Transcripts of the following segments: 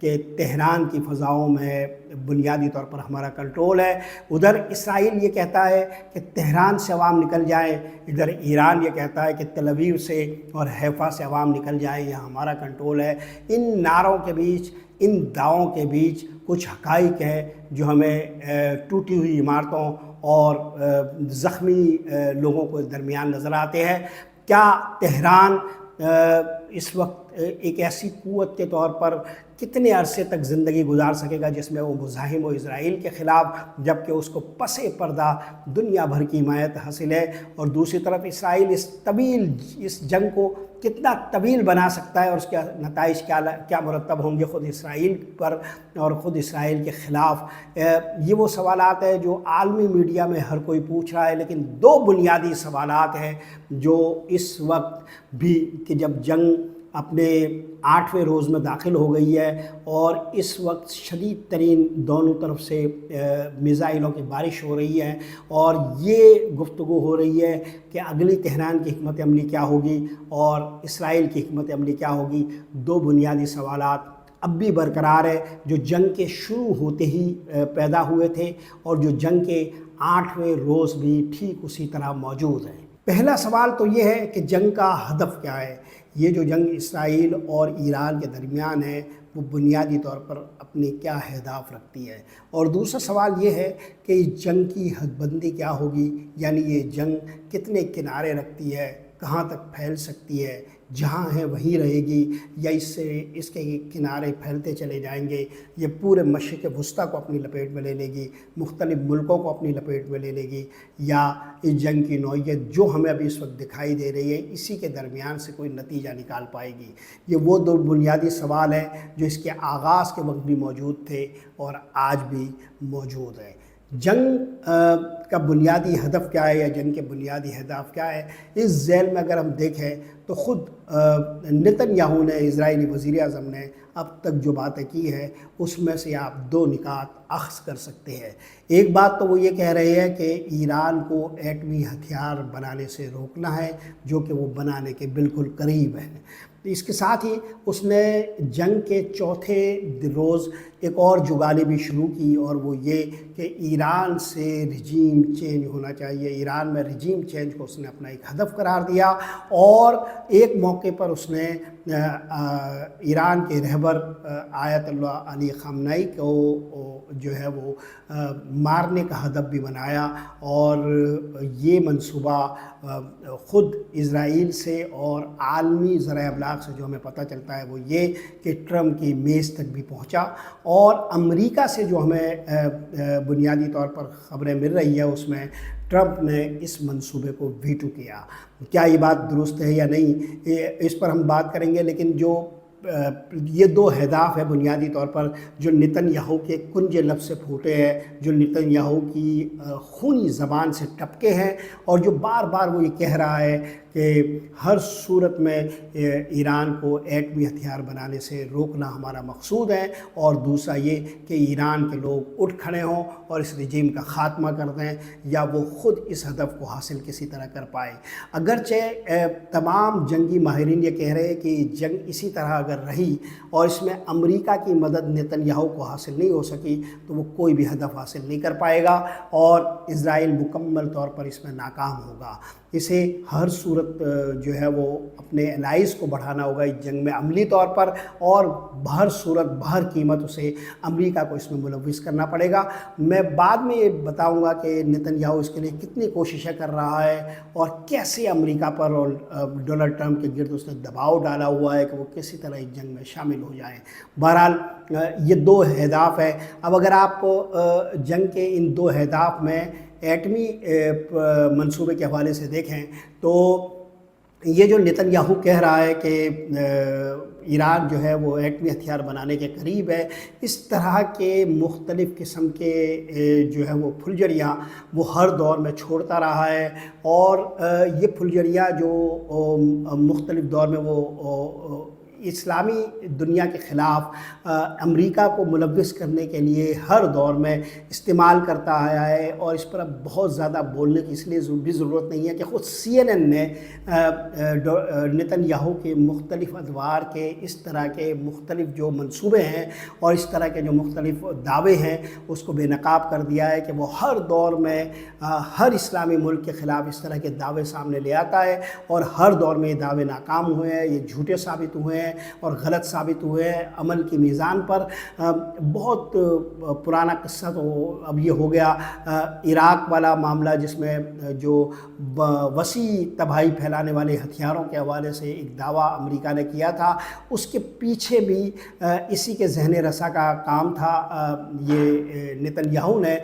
کہ تہران کی فضاؤں میں بنیادی طور پر ہمارا کنٹرول ہے، ادھر اسرائیل یہ کہتا ہے کہ تہران سے عوام نکل جائیں، ادھر ایران یہ کہتا ہے کہ تل ابیب سے اور حیفا سے عوام نکل جائیں، یہاں ہمارا کنٹرول ہے۔ ان نعروں کے بیچ، ان دعووں کے بیچ کچھ حقائق ہیں جو ہمیں ٹوٹی ہوئی عمارتوں اور زخمی لوگوں کو درمیان نظر آتے ہیں۔ کیا تہران اس وقت ایک ایسی قوت کے طور پر کتنے عرصے تک زندگی گزار سکے گا جس میں وہ مزاحم و اسرائیل کے خلاف، جبکہ اس کو پس پردہ دنیا بھر کی حمایت حاصل ہے، اور دوسری طرف اسرائیل اس جنگ کو کتنا طویل بنا سکتا ہے اور اس کے نتائج کیا مرتب ہوں گے خود اسرائیل پر اور خود اسرائیل کے خلاف۔ یہ وہ سوالات ہیں جو عالمی میڈیا میں ہر کوئی پوچھ رہا ہے، لیکن دو بنیادی سوالات ہیں جو اس وقت بھی، کہ جب جنگ اپنے 8ویں روز میں داخل ہو گئی ہے اور اس وقت شدید ترین دونوں طرف سے میزائلوں کی بارش ہو رہی ہے، اور یہ گفتگو ہو رہی ہے کہ اگلی تہران کی حکمت عملی کیا ہوگی اور اسرائیل کی حکمت عملی کیا ہوگی۔ دو بنیادی سوالات اب بھی برقرار ہے جو جنگ کے شروع ہوتے ہی پیدا ہوئے تھے اور جو جنگ کے 8ویں روز بھی ٹھیک اسی طرح موجود ہیں۔ پہلا سوال تو یہ ہے کہ جنگ کا ہدف کیا ہے۔ یہ جو جنگ اسرائیل اور ایران کے درمیان ہے وہ بنیادی طور پر اپنے کیا اہداف رکھتی ہے، اور دوسرا سوال یہ ہے کہ اس جنگ کی حد بندی کیا ہوگی، یعنی یہ جنگ کتنے کنارے رکھتی ہے، کہاں تک پھیل سکتی ہے، جہاں ہے وہیں رہے گی یا اس کے کنارے پھیلتے چلے جائیں گے، یہ پورے مشرق وسطیٰ کو اپنی لپیٹ میں لے لے گی، مختلف ملکوں کو اپنی لپیٹ میں لے لے گی، یا اس جنگ کی نوعیت جو ہمیں ابھی اس وقت دکھائی دے رہی ہے اسی کے درمیان سے کوئی نتیجہ نکال پائے گی۔ یہ وہ دو بنیادی سوال ہیں جو اس کے آغاز کے وقت بھی موجود تھے اور آج بھی موجود ہیں۔ جنگ کا بنیادی ہدف کیا ہے یا جنگ کے بنیادی اہداف کیا ہے، اس ذیل میں اگر ہم دیکھیں تو خود نتن یاہو نے، اسرائیلی وزیر اعظم نے اب تک جو باتیں کی ہے اس میں سے آپ دو نکات اخذ کر سکتے ہیں۔ ایک بات تو وہ یہ کہہ رہے ہیں کہ ایران کو ایٹمی ہتھیار بنانے سے روکنا ہے، جو کہ وہ بنانے کے بالکل قریب ہے۔ اس کے ساتھ ہی اس نے جنگ کے چوتھے روز ایک اور جگالی بھی شروع کی، اور وہ یہ کہ ایران سے رجیم چینج ہونا چاہیے۔ ایران میں رجیم چینج کو اس نے اپنا ایک ہدف قرار دیا، اور ایک موقع پر اس نے ایران کے رہبر آیت اللہ علی خامنئی کو جو ہے وہ مارنے کا ہدف بھی بنایا، اور یہ منصوبہ خود اسرائیل سے اور عالمی ذرائع ابلاغ سے جو ہمیں پتہ چلتا ہے وہ یہ کہ ٹرمپ کی میز تک بھی پہنچا، اور امریکہ سے جو ہمیں بنیادی طور پر خبریں مل رہی ہے اس میں ٹرمپ نے اس منصوبے کو ویٹو کیا۔ کیا یہ بات درست ہے یا نہیں، اس پر ہم بات کریں گے، لیکن جو یہ دو اہداف ہے بنیادی طور پر جو نتن یاہو کے کنج لب سے پھوٹے ہیں، جو نتن یاہو کی خونی زبان سے ٹپکے ہیں، اور جو بار بار وہ یہ کہہ رہا ہے کہ ہر صورت میں ایران کو ایٹمی ہتھیار بنانے سے روکنا ہمارا مقصود ہے، اور دوسرا یہ کہ ایران کے لوگ اٹھ کھڑے ہوں اور اس رجیم کا خاتمہ کر دیں، یا وہ خود اس ہدف کو حاصل کسی طرح کر پائے۔ اگرچہ تمام جنگی ماہرین یہ کہہ رہے ہیں کہ جنگ اسی طرح اگر رہی اور اس میں امریکہ کی مدد نتن یاہو کو حاصل نہیں ہو سکی تو وہ کوئی بھی ہدف حاصل نہیں کر پائے گا، اور اسرائیل مکمل طور پر اس میں ناکام ہوگا۔ اسے ہر صورت جو ہے وہ اپنے الائز کو بڑھانا ہوگا اس جنگ میں عملی طور پر، اور بہر صورت بہر قیمت اسے امریکہ کو اس میں ملوث کرنا پڑے گا۔ میں بعد میں یہ بتاؤں گا کہ نتن یاہو اس کے لیے کتنی کوششیں کر رہا ہے اور کیسے امریکہ پر اور ڈونلڈ ٹرمپ کے گرد اس نے دباؤ ڈالا ہوا ہے کہ وہ کسی طرح اس جنگ میں شامل ہو جائیں۔ بہرحال یہ دو اہداف ہیں۔ اب اگر آپ جنگ کے ان دو اہداف میں ایٹمی منصوبے کے حوالے سے دیکھیں تو یہ جو نتن یاہو کہہ رہا ہے کہ ایران جو ہے وہ ایٹمی ہتھیار بنانے کے قریب ہے، اس طرح کے مختلف قسم کے جو ہے وہ پھلجھڑیاں وہ ہر دور میں چھوڑتا رہا ہے، اور یہ پھلجھڑیاں جو مختلف دور میں وہ اسلامی دنیا کے خلاف امریکہ کو ملوث کرنے کے لیے ہر دور میں استعمال کرتا آیا ہے، اور اس پر اب بہت زیادہ بولنے کی اس لیے بھی ضرورت نہیں ہے کہ خود CNN نے نتن یاہو کے مختلف ادوار کے اس طرح کے مختلف جو منصوبے ہیں اور اس طرح کے جو مختلف دعوے ہیں اس کو بے نقاب کر دیا ہے کہ وہ ہر دور میں ہر اسلامی ملک کے خلاف اس طرح کے دعوے سامنے لے آتا ہے، اور ہر دور میں یہ دعوے ناکام ہوئے ہیں، یہ جھوٹے ثابت ہوئے ہیں اور غلط ثابت ہوئے ہیں عمل کی میزان پر۔ بہت پرانا قصہ تو اب یہ ہو گیا عراق والا معاملہ، جس میں جو وسیع تباہی پھیلانے والے ہتھیاروں کے حوالے سے ایک دعویٰ امریکہ نے کیا تھا، اس کے پیچھے بھی اسی کے ذہن رسا کا کام تھا۔ یہ نتن یاہو نے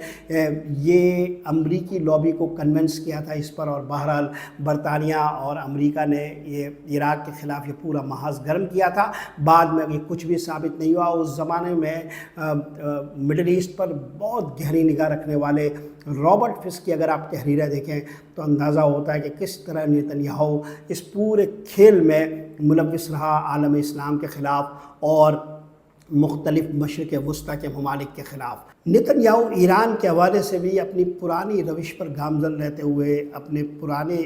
یہ امریکی لابی کو کنونس کیا تھا اس پر، اور بہرحال برطانیہ اور امریکہ نے یہ عراق کے خلاف یہ پورا محاذ گرم کیا تھا۔ بعد میں یہ کچھ بھی ثابت نہیں ہوا۔ اس زمانے میں مڈل ایسٹ پر بہت گہری نگاہ رکھنے والے رابرٹ فسک کی اگر آپ تحریریں دیکھیں تو اندازہ ہوتا ہے کہ کس طرح نتن یاہو اس پورے کھیل میں ملوث رہا عالم اسلام کے خلاف اور مختلف مشرق وسطیٰ کے ممالک کے خلاف۔ نتن یاہو ایران کے حوالے سے بھی اپنی پرانی روش پر گامزن رہتے ہوئے، اپنے پرانے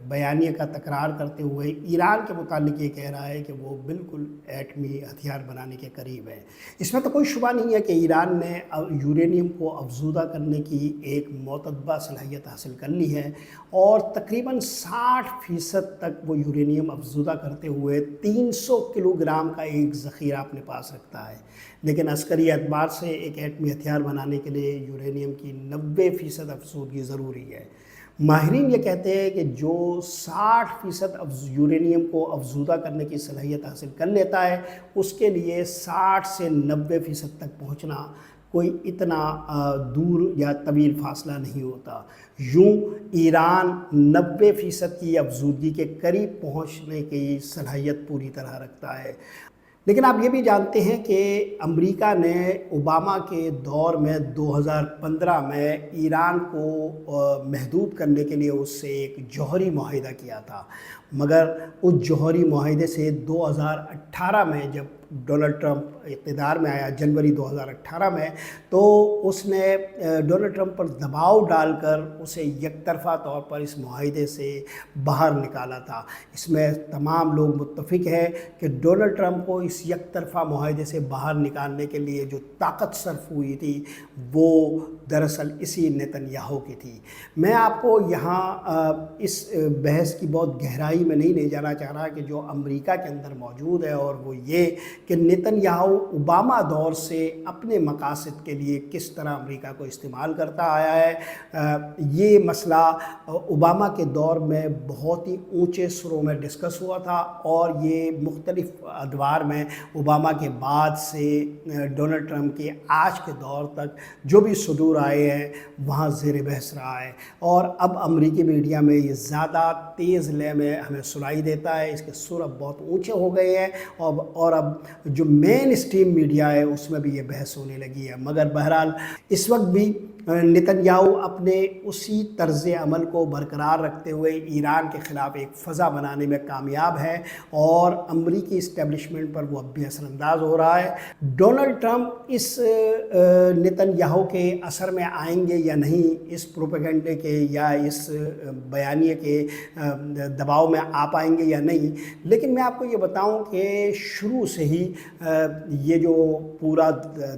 بیانیے کا تکرار کرتے ہوئے ایران کے متعلق یہ کہہ رہا ہے کہ وہ بالکل ایٹمی ہتھیار بنانے کے قریب ہے۔ اس میں تو کوئی شبہ نہیں ہے کہ ایران نے یورینیم کو افزودہ کرنے کی ایک معتبر صلاحیت حاصل کر لی ہے، اور تقریباً 60% تک وہ یورینیم افزودہ کرتے ہوئے 300 کلو گرام کا ایک ذخیرہ اپنے پاس رکھتا ہے۔ لیکن عسکری اعتبار سے ایک ایٹمی ہتھیار بنانے کے لیے یورینیم کی 90% افزودگی ضروری ہے۔ ماہرین یہ کہتے ہیں کہ جو 60% یورینیم کو افزودہ کرنے کی صلاحیت حاصل کر لیتا ہے، اس کے لیے 60 سے 90% تک پہنچنا کوئی اتنا دور یا طویل فاصلہ نہیں ہوتا۔ یوں ایران 90% کی افزودگی کے قریب پہنچنے کی صلاحیت پوری طرح رکھتا ہے۔ لیکن آپ یہ بھی جانتے ہیں کہ امریکہ نے اوباما کے دور میں 2015 میں ایران کو محدود کرنے کے لیے اس سے ایک جوہری معاہدہ کیا تھا، مگر اس جوہری معاہدے سے 2018 میں جب ڈونلڈ ٹرمپ اقتدار میں آیا جنوری 2018 میں، تو اس نے ڈونلڈ ٹرمپ پر دباؤ ڈال کر اسے یک طرفہ طور پر اس معاہدے سے باہر نکالا تھا۔ اس میں تمام لوگ متفق ہیں کہ ڈونلڈ ٹرمپ کو اس یک طرفہ معاہدے سے باہر نکالنے کے لیے جو طاقت صرف ہوئی تھی وہ دراصل اسی نتن یاہو کی تھی۔ میں آپ کو یہاں اس بحث کی بہت گہرائی میں نہیں لے جانا چاہ رہا کہ جو امریکہ کے اندر موجود ہے، اور وہ یہ کہ نتن یاہو اوباما دور سے اپنے مقاصد کے لیے کس طرح امریکہ کو استعمال کرتا آیا ہے۔ یہ مسئلہ اوباما کے دور میں بہت ہی اونچے سروں میں ڈسکس ہوا تھا، اور یہ مختلف ادوار میں اوباما کے بعد سے ڈونلڈ ٹرمپ کے آج کے دور تک جو بھی صدور آئے ہیں وہاں زیر بحث رہا ہے، اور اب امریکی میڈیا میں یہ زیادہ تیز لے میں ہمیں سنائی دیتا ہے۔ اس کے سر اب بہت اونچے ہو گئے ہیں، اور اب جو مین اسٹریم میڈیا ہے اس میں بھی یہ بحث ہونے لگی ہے۔ مگر بہرحال اس وقت بھی نتن یاہو اپنے اسی طرز عمل کو برقرار رکھتے ہوئے ایران کے خلاف ایک فضا بنانے میں کامیاب ہے، اور امریکی اسٹیبلشمنٹ پر وہ اب بھی اثر انداز ہو رہا ہے۔ ڈونلڈ ٹرمپ اس نتن یاہو کے اثر میں آئیں گے یا نہیں، اس پروپیگنڈے کے یا اس بیانیے کے دباؤ میں آ پائیں گے یا نہیں، لیکن میں آپ کو یہ بتاؤں کہ شروع سے ہی یہ جو پورا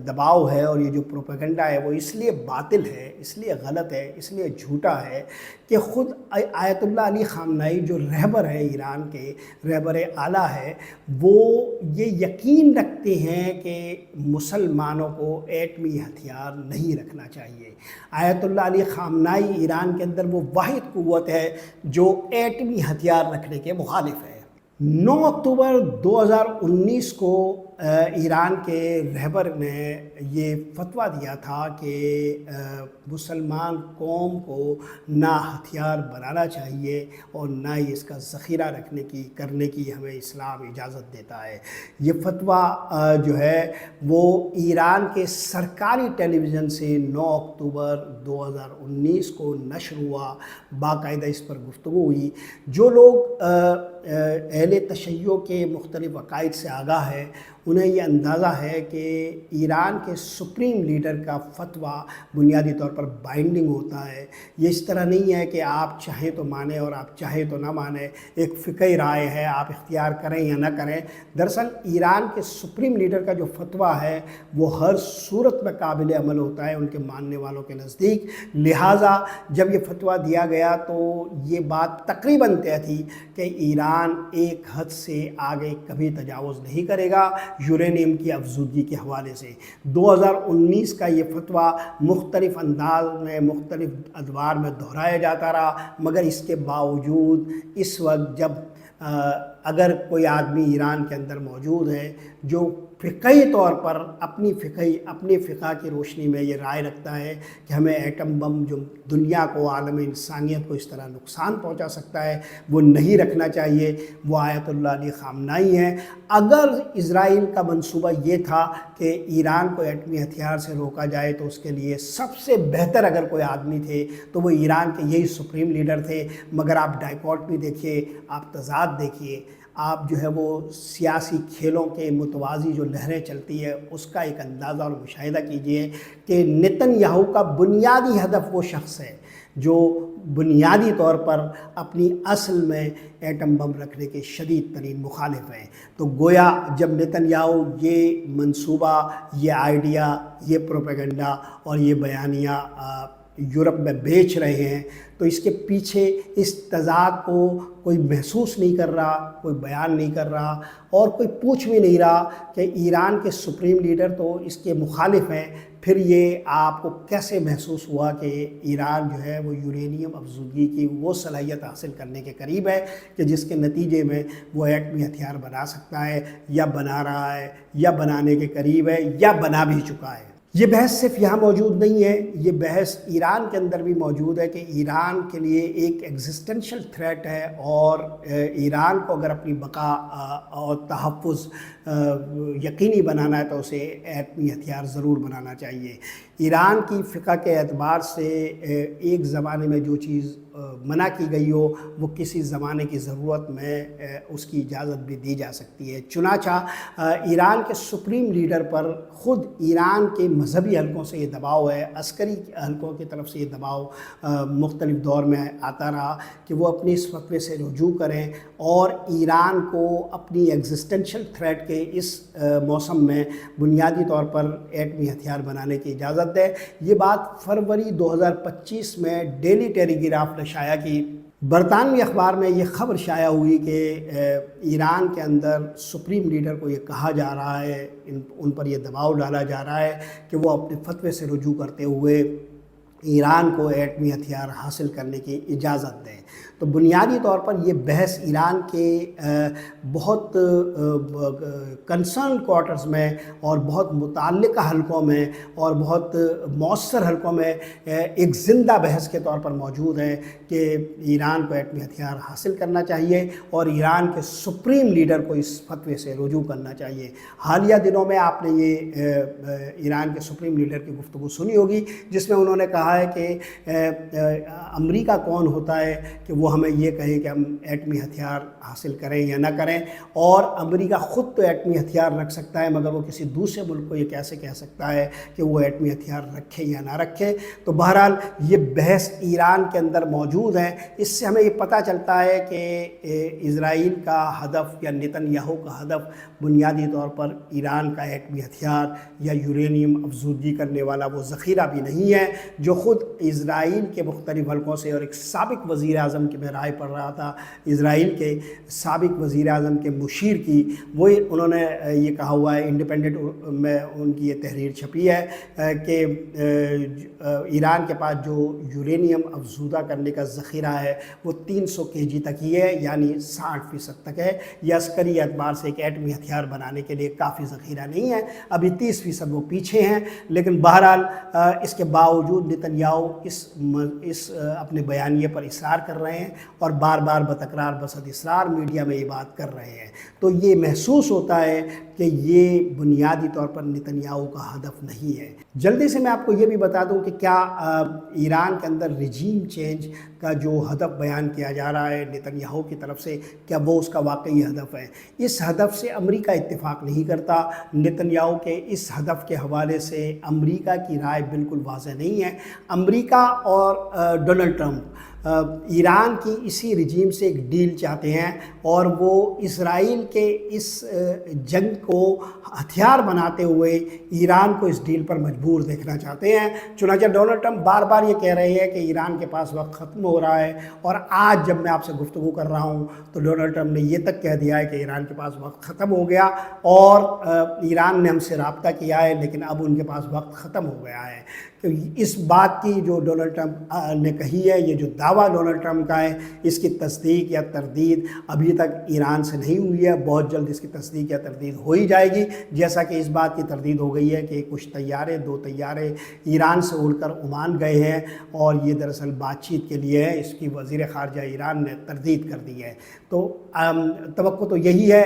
دباؤ ہے اور یہ جو پروپیگنڈا ہے وہ اس لیے باطل ہے، اس لیے غلط ہے، اس لیے جھوٹا ہے کہ خود آیت اللہ علی خامنائی جو رہبر ہے، ایران کے رہبر اعلیٰ ہے، وہ یہ یقین رکھتے ہیں کہ مسلمانوں کو ایٹمی ہتھیار نہیں رکھنا چاہیے۔ آیت اللہ علی خامنائی ایران کے اندر وہ واحد قوت ہے جو ایٹمی ہتھیار رکھنے کے مخالف ہے۔ 9 اکتوبر 2019 کو ایران کے رہبر نے یہ فتویٰ دیا تھا کہ مسلمان قوم کو نہ ہتھیار بنانا چاہیے اور نہ ہی اس کا ذخیرہ کرنے کی ہمیں اسلام اجازت دیتا ہے۔ یہ فتویٰ جو ہے وہ ایران کے سرکاری ٹیلی ویژن سے 9 اکتوبر 2019 کو نشر ہوا، باقاعدہ اس پر گفتگو ہوئی۔ جو لوگ اہل تشیع کے مختلف عقائد سے آگاہ ہے انہیں یہ اندازہ ہے کہ ایران کے سپریم لیڈر کا فتویٰ بنیادی طور پر بائنڈنگ ہوتا ہے۔ یہ اس طرح نہیں ہے کہ آپ چاہیں تو مانیں اور آپ چاہیں تو نہ مانیں، ایک فقہی رائے ہے، آپ اختیار کریں یا نہ کریں۔ دراصل ایران کے سپریم لیڈر کا جو فتویٰ ہے وہ ہر صورت میں قابل عمل ہوتا ہے ان کے ماننے والوں کے نزدیک، لہٰذا جب یہ فتویٰ دیا گیا تو یہ بات تقریباً طے تھی کہ ایران ایک حد سے آگے کبھی تجاوز نہیں کرے گا یورینیم کی افزودگی کے حوالے سے۔ 2019 کا یہ فتویٰ مختلف انداز میں مختلف ادوار میں دہرایا جاتا رہا، مگر اس کے باوجود اس وقت جب اگر کوئی آدمی ایران کے اندر موجود ہے جو فقہی طور پر اپنی فقہ کی روشنی میں یہ رائے رکھتا ہے کہ ہمیں ایٹم بم جو دنیا کو، عالم انسانیت کو اس طرح نقصان پہنچا سکتا ہے وہ نہیں رکھنا چاہیے، وہ آیت اللہ علی خامنائی ہیں۔ اگر اسرائیل کا منصوبہ یہ تھا کہ ایران کو ایٹمی ہتھیار سے روکا جائے تو اس کے لیے سب سے بہتر اگر کوئی آدمی تھے تو وہ ایران کے یہی سپریم لیڈر تھے، مگر آپ ڈائیکاٹمی دیکھیے، آپ تضاد دیکھیے، آپ جو ہے وہ سیاسی کھیلوں کے متوازی جو لہریں چلتی ہے اس کا ایک اندازہ اور مشاہدہ کیجئے کہ نتن یاہو کا بنیادی ہدف وہ شخص ہے جو بنیادی طور پر اپنی اصل میں ایٹم بم رکھنے کے شدید ترین مخالف ہیں۔ تو گویا جب نتن یاہو یہ منصوبہ، یہ آئیڈیا، یہ پروپیگنڈا اور یہ بیانیہ یورپ میں بیچ رہے ہیں تو اس کے پیچھے اس تضاد کو کوئی محسوس نہیں کر رہا، کوئی بیان نہیں کر رہا اور کوئی پوچھ بھی نہیں رہا کہ ایران کے سپریم لیڈر تو اس کے مخالف ہیں، پھر یہ آپ کو کیسے محسوس ہوا کہ ایران جو ہے وہ یورینیم افزودگی کی وہ صلاحیت حاصل کرنے کے قریب ہے کہ جس کے نتیجے میں وہ ایٹمی ہتھیار بنا سکتا ہے یا بنا رہا ہے یا بنانے کے قریب ہے یا بنا بھی چکا ہے۔ یہ بحث صرف یہاں موجود نہیں ہے، یہ بحث ایران کے اندر بھی موجود ہے کہ ایران کے لیے ایک ایگزسٹنشل تھریٹ ہے اور ایران کو اگر اپنی بقا اور تحفظ یقینی بنانا ہے تو اسے ایٹمی ہتھیار ضرور بنانا چاہیے۔ ایران کی فقہ کے اعتبار سے ایک زمانے میں جو چیز منع کی گئی ہو وہ کسی زمانے کی ضرورت میں اس کی اجازت بھی دی جا سکتی ہے۔ چنانچہ ایران کے سپریم لیڈر پر خود ایران کے مذہبی حلقوں سے یہ دباؤ ہے، عسکری حلقوں کی طرف سے یہ دباؤ مختلف دور میں آتا رہا کہ وہ اپنی اس فتوے سے رجوع کریں اور ایران کو اپنی ایگزسٹنشل تھریٹ کے اس موسم میں بنیادی طور پر ایٹمی ہتھیار بنانے کی اجازت دے۔ یہ بات فروری 2025 میں ڈیلی ٹیلی گراف نے شائع کی۔ برطانوی اخبار میں یہ خبر شائع ہوئی کہ ایران کے اندر سپریم لیڈر کو یہ کہا جا رہا ہے، ان پر یہ دباؤ ڈالا جا رہا ہے کہ وہ اپنے فتوے سے رجوع کرتے ہوئے ایران کو ایٹمی ہتھیار حاصل کرنے کی اجازت دیں۔ تو بنیادی طور پر یہ بحث ایران کے بہت کنسرن کوارٹرز میں اور بہت متعلقہ حلقوں میں اور بہت مؤثر حلقوں میں ایک زندہ بحث کے طور پر موجود ہے کہ ایران کو ایٹمی ہتھیار حاصل کرنا چاہیے اور ایران کے سپریم لیڈر کو اس فتوے سے رجوع کرنا چاہیے۔ حالیہ دنوں میں آپ نے یہ ایران کے سپریم لیڈر کی گفتگو سنی ہوگی جس میں انہوں نے کہا ہے کہ امریکہ کون ہوتا ہے کہ وہ ہمیں یہ کہے کہ ہم ایٹمی ہتھیار حاصل کریں یا نہ کریں، اور امریکہ خود تو ایٹمی ہتھیار رکھ سکتا ہے مگر وہ کسی دوسرے ملک کو یہ کیسے کہہ سکتا ہے کہ وہ ایٹمی ہتھیار رکھے یا نہ رکھے۔ تو بہرحال یہ بحث ایران کے اندر موجود ہے۔ اس سے ہمیں یہ پتہ چلتا ہے کہ اسرائیل کا ہدف یا نتن یاہو کا ہدف بنیادی طور پر ایران کا ایٹمی ہتھیار یا یورینیم افزودگی کرنے والا وہ ذخیرہ بھی نہیں ہے جو خود اسرائیل کے مختلف حلقوں سے، اور ایک سابق وزیر اعظم کی میں رائے پڑھ رہا تھا، اسرائیل کے سابق وزیر اعظم کے مشیر کی، انہوں نے یہ کہا ہوا ہے، انڈیپینڈنٹ میں ان کی یہ تحریر چھپی ہے کہ ایران کے پاس جو یورینیم افزودہ کرنے کا ذخیرہ ہے وہ 300 kg تک ہی ہے، یعنی 60% تک ہے۔ یہ عسکری اعتبار سے ایک ایٹمی ہتھیار بنانے کے لیے کافی ذخیرہ نہیں ہے، ابھی 30% وہ پیچھے ہیں، لیکن بہرحال اس کے باوجود نتن یاہو اس اپنے بیانیے پر اصرار کر رہے ہیں اور بار بار بتکرار بصد اصرار میڈیا میں یہ بات کر رہے ہیں۔ تو یہ محسوس ہوتا ہے کہ یہ بنیادی طور پر نتن یاہو کا ہدف نہیں ہے۔ جلدی سے میں آپ کو یہ بھی بتا دوں کہ کیا ایران کے اندر رجیم چینج کا جو ہدف بیان کیا جا رہا ہے نیتن یاہو کی طرف سے، کیا وہ اس کا واقعی ہدف ہے؟ اس ہدف سے امریکہ اتفاق نہیں کرتا۔ نیتن یاہو کے اس ہدف کے حوالے سے امریکہ کی رائے بالکل واضح نہیں ہے۔ امریکہ اور ڈونلڈ ٹرمپ ایران کی اسی رجیم سے ایک ڈیل چاہتے ہیں، اور وہ اسرائیل کے اس جنگ کو ہتھیار بناتے ہوئے ایران کو اس ڈیل پر مجبور دیکھنا چاہتے ہیں۔ چنانچہ ڈونلڈ ٹرمپ بار بار یہ کہہ رہے ہیں کہ ایران کے پاس وقت ختم ہو رہا ہے، اور آج جب میں آپ سے گفتگو کر رہا ہوں تو ڈونلڈ ٹرمپ نے یہ تک کہہ دیا ہے کہ ایران کے پاس وقت ختم ہو گیا، اور ایران نے ہم سے رابطہ کیا ہے لیکن اب ان کے پاس وقت ختم ہو گیا ہے۔ تو اس بات کی جو ڈونلڈ ٹرمپ نے کہی ہے، یہ جو دعویٰ ڈونلڈ ٹرمپ کا ہے، اس کی تصدیق یا تردید ابھی تک ایران سے نہیں ہوئی ہے۔ بہت جلد اس کی تصدیق یا تردید ہو ہی جائے گی، جیسا کہ اس بات کی تردید ہو گئی ہے کہ کچھ دو طیارے ایران سے اڑ کر عمان گئے ہیں، اور یہ دراصل بات چیت کے لیے ہے۔ اس کی وزیر خارجہ ایران نے تردید کر دی ہے۔ تو توقع تو یہی ہے،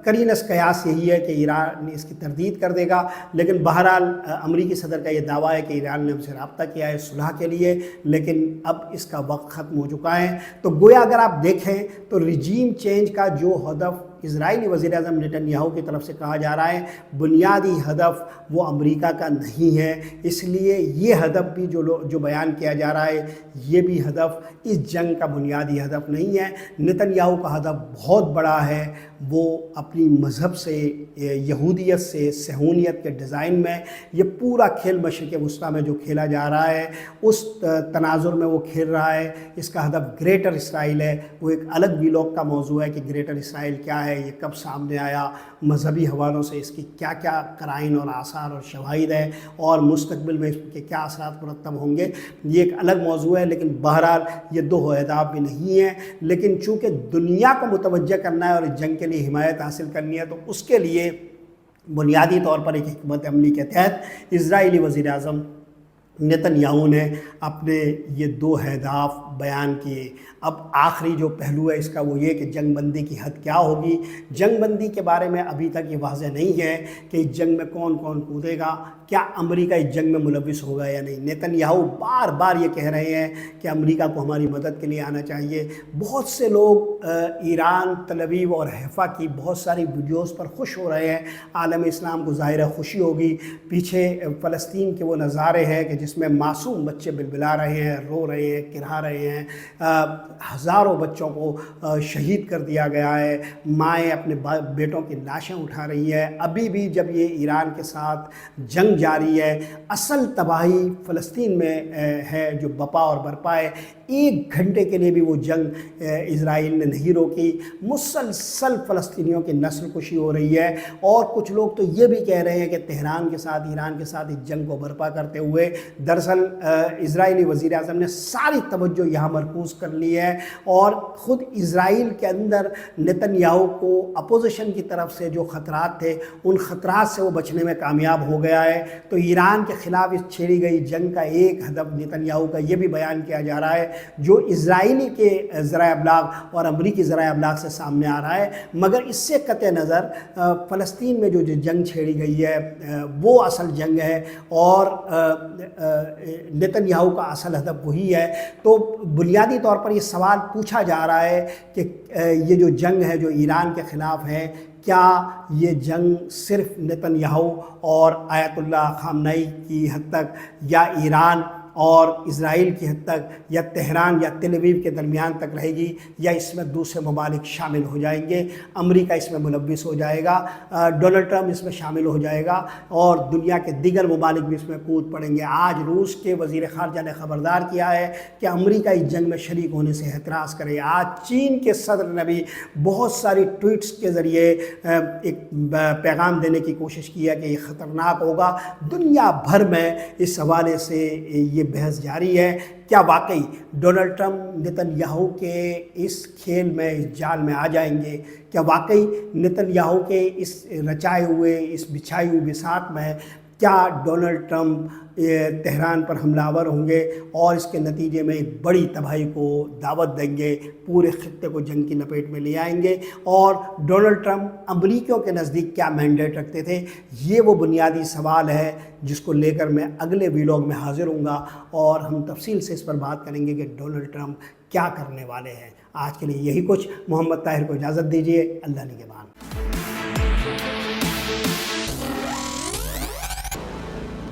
قرین قیاس یہی ہے کہ ایران اس کی تردید کر دے گا، لیکن بہرحال امریکی صدر کا یہ دعویٰ ہے کہ ایران نے ہم سے رابطہ کیا ہے صلح کے لیے، لیکن اب اس کا وقت ختم ہو چکا ہے۔ تو گویا اگر آپ دیکھیں تو رجیم چینج کا جو ہدف اسرائیلی وزیر اعظم نیتن یاہو کی طرف سے کہا جا رہا ہے، بنیادی ہدف وہ امریکہ کا نہیں ہے۔ اس لیے یہ ہدف بھی جو بیان کیا جا رہا ہے، یہ بھی ہدف اس جنگ کا بنیادی ہدف نہیں ہے۔ نیتن یاہو کا ہدف بہت بڑا ہے، وہ اپنی مذہب سے، یہودیت سے، صہیونیت کے ڈیزائن میں یہ پورا کھیل مشرق وسطیٰ میں جو کھیلا جا رہا ہے، اس تناظر میں وہ کھیل رہا ہے۔ اس کا ہدف گریٹر اسرائیل ہے۔ وہ ایک الگ ویلاگ کا موضوع ہے کہ گریٹر اسرائیل کیا ہے، یہ کب سامنے آیا، مذہبی حوالوں سے اس کی کیا کیا قرائن اور آثار اور شواہد ہے، اور مستقبل میں اس کے کیا اثرات مرتب ہوں گے، یہ ایک الگ موضوع ہے۔ لیکن بہرحال یہ دو اہداف بھی نہیں ہیں، لیکن چونکہ دنیا کو متوجہ کرنا ہے اور اس جنگ کے لیے حمایت حاصل کرنی ہے، تو اس کے لیے بنیادی طور پر ایک حکمت عملی کے تحت اسرائیلی وزیر اعظم نیتن یاہو نے اپنے یہ دو اہداف بیان کیے۔ اب آخری جو پہلو ہے اس کا وہ یہ کہ جنگ بندی کی حد کیا ہوگی۔ جنگ بندی کے بارے میں ابھی تک یہ واضح نہیں ہے کہ اس جنگ میں کون کون کودے گا، کیا امریکہ اس جنگ میں ملوث ہوگا یا نہیں۔ نیتن یاہو بار بار یہ کہہ رہے ہیں کہ امریکہ کو ہماری مدد کے لیے آنا چاہیے۔ بہت سے لوگ ایران، تل ابیب اور حیفا کی بہت ساری ویڈیوز پر خوش ہو رہے ہیں۔ عالم اسلام کو ظاہر ہے خوشی ہوگی۔ پیچھے فلسطین کے وہ نظارے ہیں کہ جس میں معصوم بچے بلبلا رہے ہیں، رو رہے ہیں، کرا رہے ہیں، ہزاروں بچوں کو شہید کر دیا گیا ہے، مائیں اپنے بیٹوں کی لاشیں اٹھا رہی ہیں۔ ابھی بھی جب یہ ایران کے ساتھ جنگ جاری ہے، اصل تباہی فلسطین میں ہے جو بپا اور برپا ہے۔ ایک گھنٹے کے لیے بھی وہ جنگ اسرائیل نے نہیں روکی۔ مسلسل فلسطینیوں کی نسل کشی ہو رہی ہے، اور کچھ لوگ تو یہ بھی کہہ رہے ہیں کہ تہران کے ساتھ، ایران کے ساتھ اس جنگ کو برپا کرتے ہوئے دراصل اسرائیلی وزیر اعظم نے ساری توجہ یہاں مرکوز کر لی ہے، اور خود اسرائیل کے اندر نیتن یاہو کو اپوزیشن کی طرف سے جو خطرات تھے، ان خطرات سے وہ بچنے میں کامیاب ہو گیا ہے۔ تو ایران کے خلاف اس چھیڑی گئی جنگ کا ایک ہدف نیتن یاہو کا یہ بھی بیان کیا جا رہا ہے، جو اسرائیلی کے ذرائع ابلاغ اور امریکی ذرائع ابلاغ سے سامنے آ رہا ہے۔ مگر اس سے قطع نظر فلسطین میں جو جنگ چھیڑی گئی ہے وہ اصل جنگ ہے، اور نیتن یاہو کا اصل ہدف وہی ہے۔ تو بنیادی طور پر یہ سوال پوچھا جا رہا ہے کہ یہ جو جنگ ہے جو ایران کے خلاف ہے، کیا یہ جنگ صرف نیتن یاہو اور آیت اللہ خامنئی کی حد تک، یا ایران اور اسرائیل کی حد تک، یا تہران یا تل ابیب کے درمیان تک رہے گی، یا اس میں دوسرے ممالک شامل ہو جائیں گے؟ امریکہ اس میں ملوث ہو جائے گا، ڈونلڈ ٹرمپ اس میں شامل ہو جائے گا، اور دنیا کے دیگر ممالک بھی اس میں کود پڑیں گے۔ آج روس کے وزیر خارجہ نے خبردار کیا ہے کہ امریکہ اس جنگ میں شریک ہونے سے احتراز کرے۔ آج چین کے صدر نے بھی بہت ساری ٹویٹس کے ذریعے ایک پیغام دینے کی کوشش کی ہے کہ یہ خطرناک ہوگا۔ دنیا بھر میں اس حوالے سے یہ بحث جاری ہے۔ کیا واقعی ڈونلڈ ٹرمپ نیتن یاہو کے اس کھیل میں، اس جال میں آ جائیں گے؟ کیا واقعی نیتن یاہو کے اس رچائے ہوئے، اس بچھائی ہوئی بساط میں کیا ڈونلڈ ٹرمپ تہران پر حملہ آور ہوں گے اور اس کے نتیجے میں ایک بڑی تباہی کو دعوت دیں گے، پورے خطے کو جنگ کی لپیٹ میں لے آئیں گے، اور ڈونلڈ ٹرمپ امریکیوں کے نزدیک کیا مینڈیٹ رکھتے تھے؟ یہ وہ بنیادی سوال ہے جس کو لے کر میں اگلے ویلاگ میں حاضر ہوں گا، اور ہم تفصیل سے اس پر بات کریں گے کہ ڈونلڈ ٹرمپ کیا کرنے والے ہیں۔ آج کے لیے یہی کچھ، محمد طاہر کو اجازت دیجیے، اللہ نگہبان۔